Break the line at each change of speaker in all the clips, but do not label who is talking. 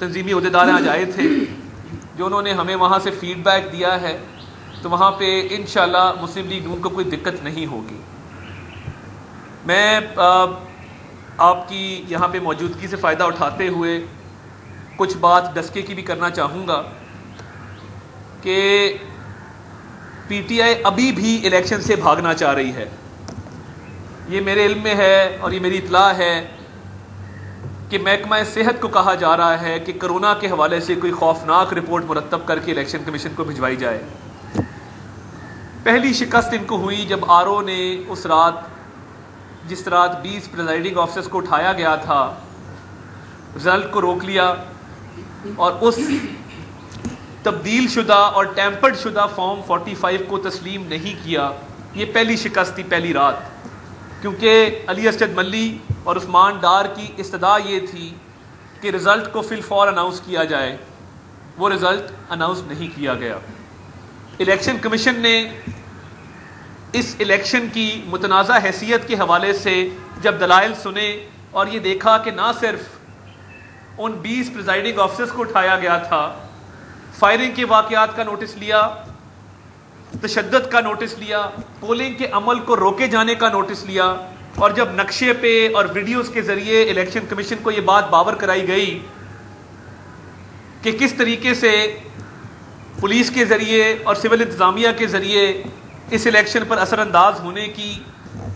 تنظیمی عہدیدار آج آئے تھے جو انہوں نے ہمیں وہاں سے فیڈ بیک دیا ہے، تو وہاں پہ انشاءاللہ مسلم لیگ نون کو کوئی دقت نہیں ہوگی۔ میں آپ کی یہاں پہ موجودگی سے فائدہ اٹھاتے ہوئے کچھ بات ڈسکے کی بھی کرنا چاہوں گا کہ پی ٹی آئی ابھی بھی الیکشن سے بھاگنا چاہ رہی ہے۔ یہ میرے علم میں ہے اور یہ میری اطلاع ہے کہ محکمہ صحت کو کہا جا رہا ہے کہ کرونا کے حوالے سے کوئی خوفناک رپورٹ مرتب کر کے الیکشن کمیشن کو بھجوائی جائے۔ پہلی شکست ان کو ہوئی جب آر او نے اس رات، جس رات 20 پریزائڈنگ آفیسرز کو اٹھایا گیا تھا، رزلٹ کو روک لیا اور اس تبدیل شدہ اور ٹیمپرڈ شدہ فارم 45 کو تسلیم نہیں کیا۔ یہ پہلی شکست تھی پہلی رات، کیونکہ علی اسجد ملی اور عثمان ڈار کی استدعا یہ تھی کہ رزلٹ کو فی الفور اناؤنس کیا جائے۔ وہ رزلٹ اناؤنس نہیں کیا گیا۔ الیکشن کمیشن نے اس الیکشن کی متنازع حیثیت کے حوالے سے جب دلائل سنے اور یہ دیکھا کہ نہ صرف ان 20 پریزائڈنگ آفیسرز کو اٹھایا گیا تھا، فائرنگ کے واقعات کا نوٹس لیا، تشدد کا نوٹس لیا، پولنگ کے عمل کو روکے جانے کا نوٹس لیا، اور جب نقشے پہ اور ویڈیوز کے ذریعے الیکشن کمیشن کو یہ بات باور کرائی گئی کہ کس طریقے سے پولیس کے ذریعے اور سول انتظامیہ کے ذریعے اس الیکشن پر اثر انداز ہونے کی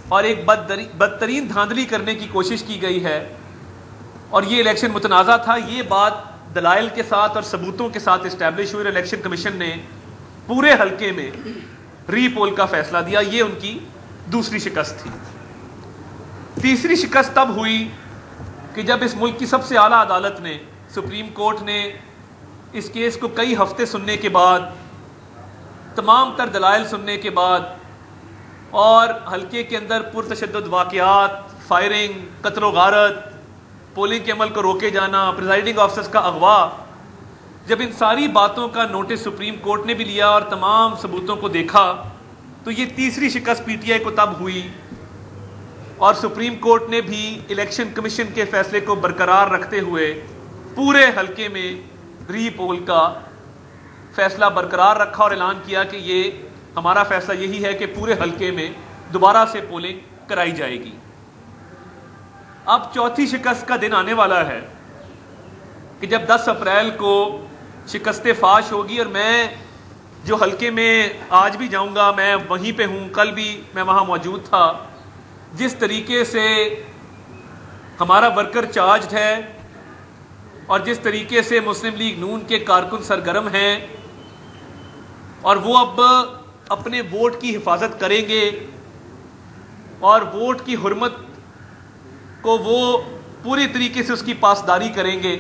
اور ایک بدترین دھاندلی کرنے کی کوشش کی گئی ہے اور یہ الیکشن متنازع تھا، یہ بات دلائل کے ساتھ اور ثبوتوں کے ساتھ اسٹیبلش ہوئی۔ الیکشن کمیشن نے پورے حلقے میں ری پول کا فیصلہ دیا۔ یہ ان کی دوسری شکست تھی۔ تیسری شکست تب ہوئی کہ جب اس ملک کی سب سے اعلیٰ عدالت نے، سپریم کورٹ نے، اس کیس کو کئی ہفتے سننے کے بعد، تمام تر دلائل سننے کے بعد اور حلقے کے اندر پرتشدد واقعات، فائرنگ، قتل و غارت، پولنگ کے عمل کو روکے جانا، پریزائڈنگ آفیسرز کا اغوا، جب ان ساری باتوں کا نوٹس سپریم کورٹ نے بھی لیا اور تمام ثبوتوں کو دیکھا، تو یہ تیسری شکست پی ٹی آئی کو تب ہوئی اور سپریم کورٹ نے بھی الیکشن کمیشن کے فیصلے کو برقرار رکھتے ہوئے پورے حلقے میں ری پول کا فیصلہ برقرار رکھا اور اعلان کیا کہ یہ ہمارا فیصلہ یہی ہے کہ پورے حلقے میں دوبارہ سے پولنگ کرائی جائے گی۔ اب چوتھی شکست کا دن آنے والا ہے کہ جب 10 اپریل کو شکست فاش ہوگی، اور میں جو حلقے میں آج بھی جاؤں گا، میں وہیں پہ ہوں، کل بھی میں وہاں موجود تھا، جس طریقے سے ہمارا ورکر چارجڈ ہے اور جس طریقے سے مسلم لیگ نون کے کارکن سرگرم ہیں اور وہ اب اپنے ووٹ کی حفاظت کریں گے اور ووٹ کی حرمت کو وہ پوری طریقے سے اس کی پاسداری کریں گے۔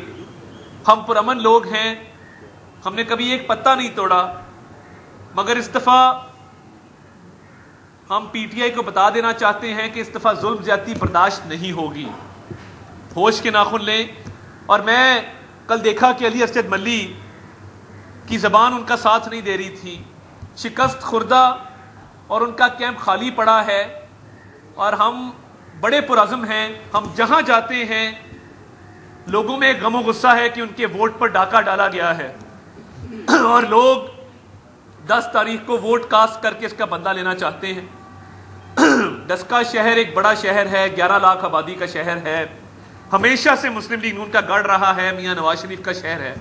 ہم پرامن لوگ ہیں، ہم نے کبھی ایک پتا نہیں توڑا، مگر اس دفعہ ہم پی ٹی آئی کو بتا دینا چاہتے ہیں کہ اس دفعہ ظلم زیادتی برداشت نہیں ہوگی۔ ہوش کے ناخن لیں۔ اور میں کل دیکھا کہ علی اسجد ملی کی زبان ان کا ساتھ نہیں دے رہی تھی، شکست خوردہ اور ان کا کیمپ خالی پڑا ہے، اور ہم بڑے پرعزم ہیں۔ ہم جہاں جاتے ہیں لوگوں میں غم و غصہ ہے کہ ان کے ووٹ پر ڈاکہ ڈالا گیا ہے اور لوگ 10 تاریخ کو ووٹ کاسٹ کر کے اس کا بدلہ لینا چاہتے ہیں۔ ڈسکا شہر ایک بڑا شہر ہے، 11 لاکھ آبادی کا شہر ہے، ہمیشہ سے مسلم لیگ نون کا گڑھ رہا ہے، میاں نواز شریف کا شہر ہے۔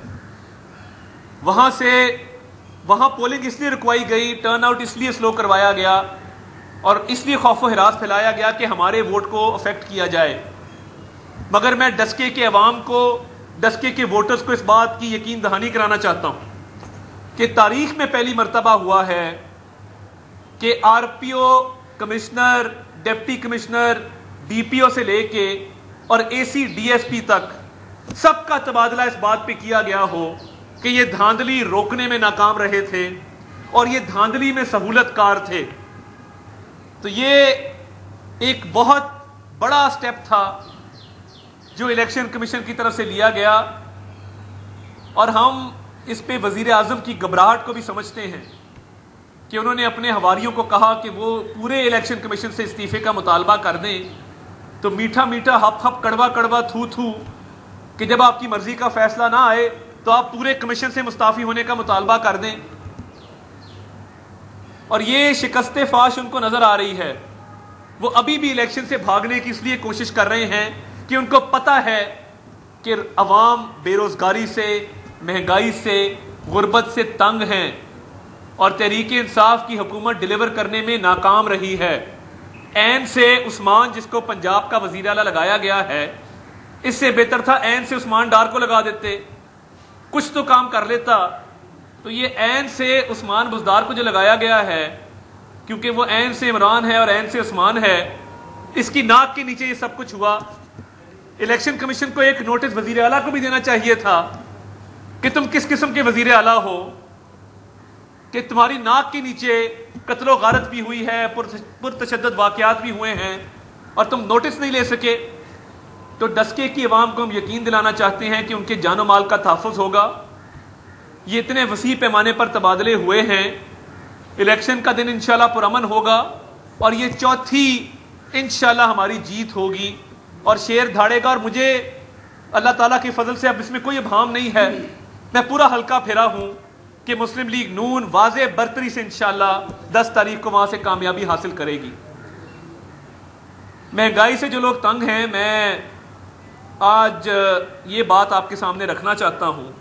وہاں پولنگ اس لیے رکوائی گئی، ٹرن آؤٹ اس لیے سلو کروایا گیا اور اس لیے خوف و ہراس پھیلایا گیا کہ ہمارے ووٹ کو افیکٹ کیا جائے، مگر میں ڈسکے کے عوام کو، ڈسکے کے ووٹرز کو اس بات کی یقین دہانی کرانا چاہتا ہوں کہ تاریخ میں پہلی مرتبہ ہوا ہے کہ R P O, commissioner, deputy commissioner, D P O سے لے کے اور اے سی ڈی ایس پی تک سب کا تبادلہ اس بات پہ کیا گیا ہو کہ یہ دھاندلی روکنے میں ناکام رہے تھے اور یہ دھاندلی میں سہولت کار تھے۔ تو یہ ایک بہت بڑا سٹیپ تھا جو الیکشن کمیشن کی طرف سے لیا گیا، اور ہم اس پہ وزیر اعظم کی گھبراہٹ کو بھی سمجھتے ہیں کہ انہوں نے اپنے حواریوں کو کہا کہ وہ پورے الیکشن کمیشن سے استعفے کا مطالبہ کر دیں، تو میٹھا میٹھا ہپ ہپ کڑوا کڑوا تھو تھو کہ جب آپ کی مرضی کا فیصلہ نہ آئے تو آپ پورے کمیشن سے مستعفی ہونے کا مطالبہ کر دیں. اور یہ شکست فاش ان کو نظر آ رہی ہے. وہ ابھی بھی الیکشن سے بھاگنے کی اس لیے کوشش کر رہے ہیں کہ ان کو پتہ ہے کہ عوام بے روزگاری سے، مہنگائی سے، غربت سے تنگ ہیں اور تحریک انصاف کی حکومت ڈیلیور کرنے میں ناکام رہی ہے. عین سے عثمان جس کو پنجاب کا وزیر اعلیٰ لگایا گیا ہے، اس سے بہتر تھا عین سے عثمان ڈار کو لگا دیتے، کچھ تو کام کر لیتا. تو یہ عین سے عثمان بزدار کو جو لگایا گیا ہے، کیونکہ وہ عین سے عمران ہے اور عین سے عثمان ہے، اس کی ناک کے نیچے یہ سب کچھ ہوا. الیکشن کمیشن کو ایک نوٹس وزیر اعلیٰ کو بھی دینا چاہیے تھا کہ تم کس قسم کے وزیر اعلیٰ ہو کہ تمہاری ناک کے نیچے قتل و غارت بھی ہوئی ہے، پرتشدد واقعات بھی ہوئے ہیں اور تم نوٹس نہیں لے سکے. تو ڈسکے کی عوام کو ہم یقین دلانا چاہتے ہیں کہ ان کے جان و مال کا تحفظ ہوگا. یہ اتنے وسیع پیمانے پر تبادلے ہوئے ہیں، الیکشن کا دن انشاءاللہ پرامن ہوگا اور یہ چوتھی انشاءاللہ ہماری جیت ہوگی اور شیر دھاڑے گا. اور مجھے اللہ تعالیٰ کے فضل سے اب اس میں کوئی ابہام نہیں ہے، میں پورا حلقہ پھیرا ہوں کہ مسلم لیگ نون واضح برتری سے انشاءاللہ 10 تاریخ کو وہاں سے کامیابی حاصل کرے گی. مہنگائی سے جو لوگ تنگ ہیں، میں آج یہ بات آپ کے سامنے رکھنا چاہتا ہوں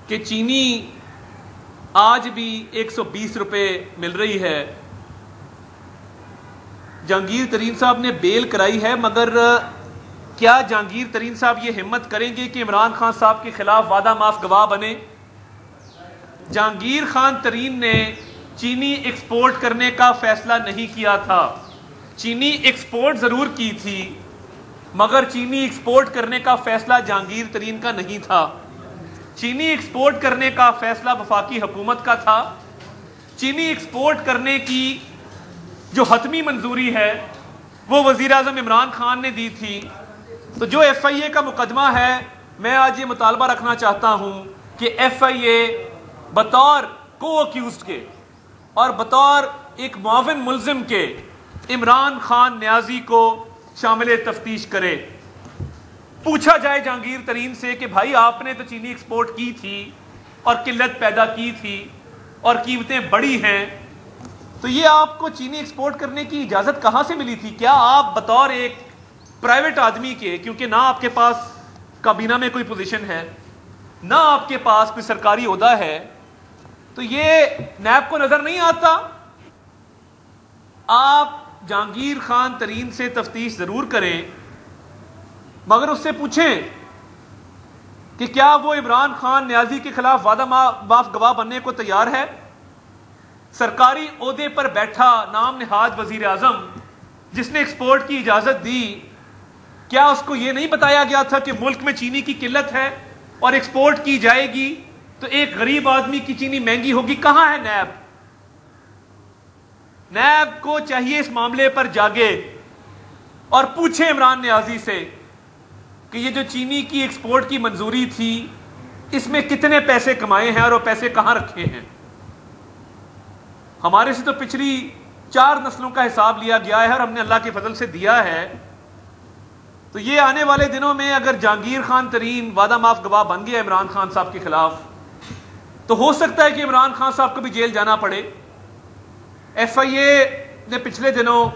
کہ چینی آج بھی 120 روپے مل رہی ہے. جہانگیر ترین صاحب نے بیل کرائی ہے، مگر کیا جہانگیر ترین صاحب یہ ہمت کریں گے کہ عمران خان صاحب کے خلاف وعدہ معاف گواہ بنے؟ جہانگیر خان ترین نے چینی ایکسپورٹ کرنے کا فیصلہ نہیں کیا تھا. چینی ایکسپورٹ ضرور کی تھی، مگر چینی ایکسپورٹ کرنے کا فیصلہ جہانگیر ترین کا نہیں تھا. چینی ایکسپورٹ کرنے کا فیصلہ وفاقی حکومت کا تھا. چینی ایکسپورٹ کرنے کی جو حتمی منظوری ہے وہ وزیر اعظم عمران خان نے دی تھی. تو جو ایف آئی اے کا مقدمہ ہے، میں آج یہ مطالبہ رکھنا چاہتا ہوں کہ ایف آئی اے بطور کو اکیوزڈ کے اور بطور ایک معاون ملزم کے عمران خان نیازی کو شامل تفتیش کرے. پوچھا جائے جہانگیر ترین سے کہ بھائی آپ نے تو چینی ایکسپورٹ کی تھی اور قلت پیدا کی تھی اور قیمتیں بڑی ہیں، تو یہ آپ کو چینی ایکسپورٹ کرنے کی اجازت کہاں سے ملی تھی؟ کیا آپ بطور ایک پرائیویٹ آدمی کے، کیونکہ نہ آپ کے پاس کابینہ میں کوئی پوزیشن ہے، نہ آپ کے پاس کوئی سرکاری عہدہ ہے، تو یہ نیب کو نظر نہیں آتا؟ آپ جہانگیر خان ترین سے تفتیش ضرور کریں، مگر اس سے پوچھیں کہ کیا وہ عمران خان نیازی کے خلاف وعدہ معاف گواہ بننے کو تیار ہے؟ سرکاری عہدے پر بیٹھا نام نہاد وزیر اعظم جس نے ایکسپورٹ کی اجازت دی، کیا اس کو یہ نہیں بتایا گیا تھا کہ ملک میں چینی کی قلت ہے اور ایکسپورٹ کی جائے گی تو ایک غریب آدمی کی چینی مہنگی ہوگی؟ کہاں ہے نیب؟ نیب کو چاہیے اس معاملے پر جاگے اور پوچھے عمران نیازی سے کہ یہ جو چینی کی ایکسپورٹ کی منظوری تھی، اس میں کتنے پیسے کمائے ہیں اور وہ پیسے کہاں رکھے ہیں؟ ہمارے سے تو پچھلی 4 نسلوں کا حساب لیا گیا ہے اور ہم نے اللہ کے فضل سے دیا ہے. تو یہ آنے والے دنوں میں اگر جہانگیر خان ترین وعدہ معاف گواہ بن گیا عمران خان صاحب کے خلاف، تو ہو سکتا ہے کہ عمران خان صاحب کو بھی جیل جانا پڑے. ایف آئی اے نے پچھلے دنوں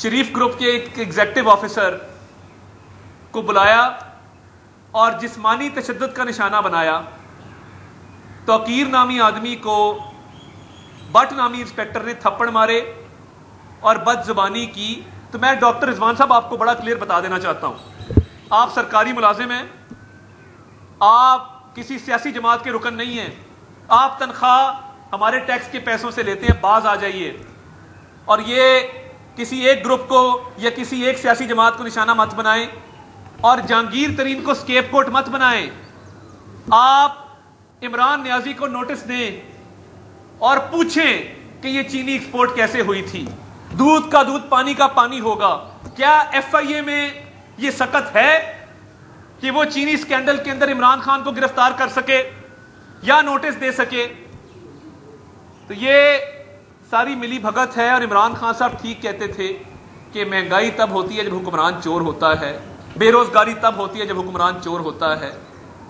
شریف گروپ کے ایک ایگزیکٹو آفیسر کو بلایا اور جسمانی تشدد کا نشانہ بنایا. توقیر نامی آدمی کو بٹ نامی انسپیکٹر نے تھپڑ مارے اور بد زبانی کی. تو میں ڈاکٹر رضوان صاحب آپ کو بڑا کلیئر بتا دینا چاہتا ہوں، آپ سرکاری ملازم ہیں، آپ کسی سیاسی جماعت کے رکن نہیں ہیں، آپ تنخواہ ہمارے ٹیکس کے پیسوں سے لیتے ہیں. باز آ جائیے اور یہ کسی ایک گروپ کو یا کسی ایک سیاسی جماعت کو نشانہ مت بنائیں اور جہانگیر ترین کو سکیپ کوٹ مت بنائیں. آپ عمران نیازی کو نوٹس دیں اور پوچھیں کہ یہ چینی ایکسپورٹ کیسے ہوئی تھی. دودھ کا دودھ، پانی کا پانی ہوگا. کیا ایف آئی اے میں یہ سکت ہے کہ وہ چینی سکینڈل کے اندر عمران خان کو گرفتار کر سکے یا نوٹس دے سکے؟ تو یہ ساری ملی بھگت ہے. اور عمران خان صاحب ٹھیک کہتے تھے کہ مہنگائی تب ہوتی ہے جب حکمران چور ہوتا ہے. بے روزگاری تب ہوتی ہے جب حکمران چور ہوتا ہے,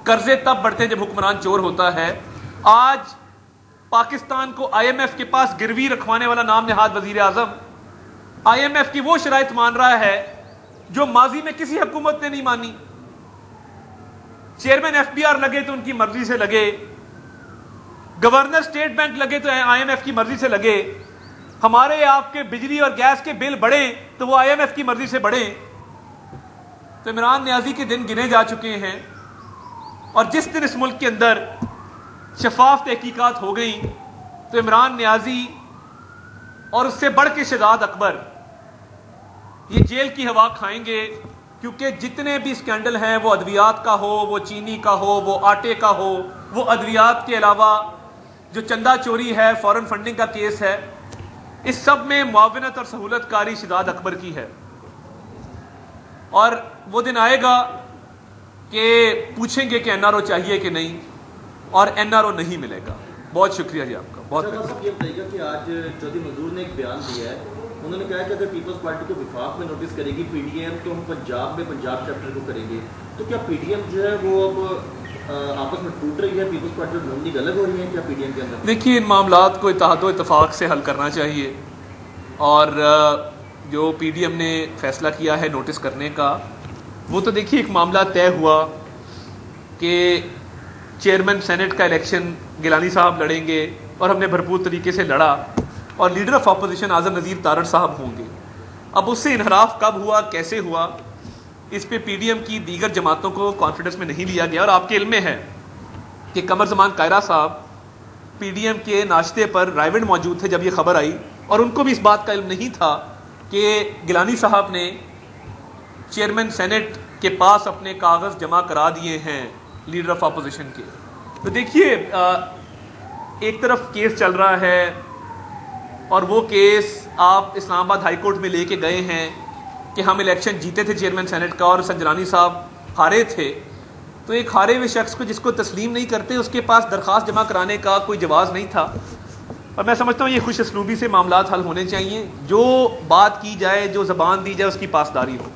قرضے تب بڑھتے ہیں جب حکمران چور ہوتا ہے. آج پاکستان کو آئی ایم ایف کے پاس گروی رکھوانے والا نام نہاد وزیر اعظم آئی ایم ایف کی وہ شرائط مان رہا ہے جو ماضی میں کسی حکومت نے نہیں مانی. چیئرمین ایف بی آر لگے تو ان کی مرضی سے لگے, گورنر اسٹیٹ بینک لگے تو آئی ایم ایف کی مرضی سے لگے, ہمارے آپ کے بجلی اور گیس کے بل بڑھیں تو وہ آئی ایم ایف کی مرضی سے بڑھیں. تو عمران نیازی کے دن گنے جا چکے ہیں, اور جس دن اس ملک کے اندر شفاف تحقیقات ہو گئی تو عمران نیازی اور اس سے بڑھ کے شہزاد اکبر یہ جیل کی ہوا کھائیں گے, کیونکہ جتنے بھی اسکینڈل ہیں وہ ادویات کا ہو, وہ چینی کا ہو, وہ آٹے کا ہو, وہ ادویات کے علاوہ جو چندہ چوری ہے, فورن فنڈنگ کا کیس ہے, اس سب میں معاونت اور سہولت کاری شہزاد اکبر کی ہے. اور وہ دن آئے گا کہ پوچھیں گے کہ این آر او چاہیے کہ نہیں, اور این آر او نہیں ملے گا. بہت شکریہ جی آپ کا. بہت
صاحب یہ بتائیے گا کہ آج چودھری منظور نے ایک بیان دیا ہے, انہوں نے کہا کہ اگر پیپلز پارٹی کو وفاق میں نوٹس کرے گی پی ڈی ایم تو ہم پنجاب میں پنجاب چیپٹر کو کریں گے, تو کیا پی ڈی ایم جو ہے وہ اب آپس میں ٹوٹ رہی ہے, پیپلز پارٹی اور نون لیگ الگ ہو رہی ہیں کیا پی ڈی ایم کے اندر؟
دیکھیے, ان معاملات کو اتحاد و اتفاق سے حل کرنا چاہیے, اور جو پی ڈی ایم نے فیصلہ کیا ہے نوٹس کرنے کا, وہ تو دیکھیے ایک معاملہ طے ہوا کہ چیئرمین سینٹ کا الیکشن گیلانی صاحب لڑیں گے, اور ہم نے بھرپور طریقے سے لڑا, اور لیڈر آف اپوزیشن اعظم نذیر تارڑ صاحب ہوں گے. اب اس سے انحراف کب ہوا, کیسے ہوا, اس پہ پی ڈی ایم کی دیگر جماعتوں کو کانفیڈنس میں نہیں لیا گیا. اور آپ کے علم میں ہے کہ قمر زمان قائرہ صاحب پی ڈی ایم کے ناشتے پر رائیونڈ موجود تھے جب یہ خبر آئی, اور ان کو بھی اس بات کا علم نہیں تھا کہ گیلانی صاحب نے چیئرمین سینٹ کے پاس اپنے کاغذ جمع کرا دیے ہیں لیڈر آف اپوزیشن کے. تو دیکھیے, ایک طرف کیس چل رہا ہے, اور وہ کیس آپ اسلام آباد ہائی کورٹ میں لے کے گئے ہیں کہ ہم الیکشن جیتے تھے چیئرمین سینٹ کا اور سنجرانی صاحب ہارے تھے. تو ایک ہارے ہوئے شخص کو جس کو تسلیم نہیں کرتے, اس کے پاس درخواست جمع کرانے کا کوئی جواز نہیں تھا. اور میں سمجھتا ہوں یہ خوش اسلوبی سے معاملات حل ہونے چاہیے, جو بات کی جائے, جو زبان دی جائے, اس کی پاسداری ہو.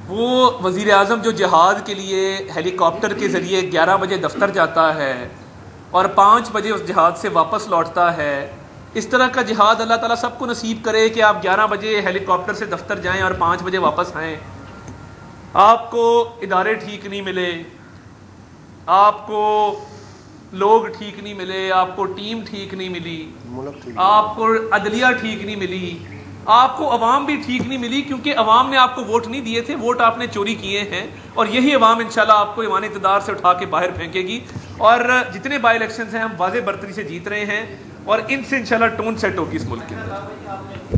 وہ وزیر اعظم جو جہاد کے لیے ہیلی کاپٹر کے ذریعے 11 بجے دفتر جاتا ہے اور 5 بجے اس جہاد سے واپس لوٹتا ہے, اس طرح کا جہاد اللہ تعالیٰ سب کو نصیب کرے کہ آپ 11 بجے ہیلی کاپٹر سے دفتر جائیں اور 5 بجے واپس آئیں. آپ کو ادارے ٹھیک نہیں ملے, آپ کو لوگ ٹھیک نہیں ملے, آپ کو ٹیم ٹھیک نہیں ملی, آپ کو عدلیہ ٹھیک نہیں ملی, آپ کو عوام بھی ٹھیک نہیں ملی, کیونکہ عوام نے آپ کو ووٹ نہیں دیے تھے, ووٹ آپ نے چوری کیے ہیں, اور یہی عوام انشاءاللہ آپ کو ایوان اقتدار سے اٹھا کے باہر پھینکے گی. اور جتنے بائی الیکشنز ہیں ہم واضح برتری سے جیت رہے ہیں, اور ان سے انشاءاللہ ٹون سیٹ ہوگی اس ملک کے اندر.